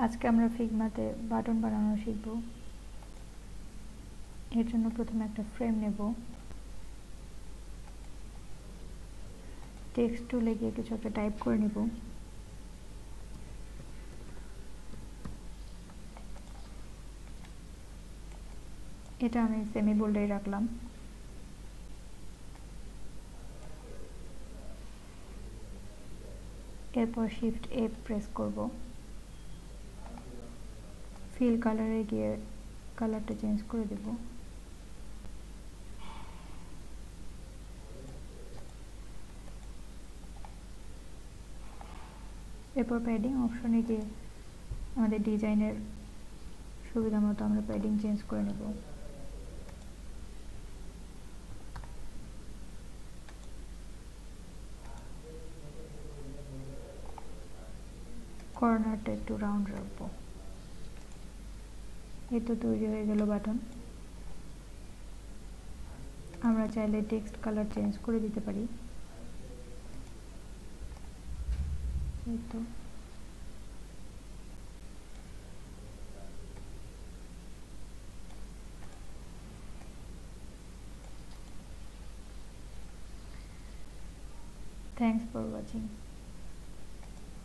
আজকে আমরা ফিগমাতে বাটন বানানো শিখব। এর জন্য প্রথমে একটা ফ্রেম নেব, টেক্সট টুলে গিয়ে কিছু একটা টাইপ করে নিব। এটা আমি সেমি বোল্ডে রাখলাম। এরপর শিফট এ প্রেস করব, ফিল কালারে গিয়ে কালারটা চেঞ্জ করে দেব। এরপর প্যাডিং অপশনে গিয়ে আমাদের ডিজাইনের সুবিধা মতো আমরা প্যাডিং চেঞ্জ করে নেব। কর্নারটা একটু রাউন্ড রাখবো। এই তো তৈরি হয়ে গেল বাটন। আমরা চাইলে টেক্সট কালার চেঞ্জ করে দিতে পারি। এই তো থ্যাংকস ফর ওয়াচিং।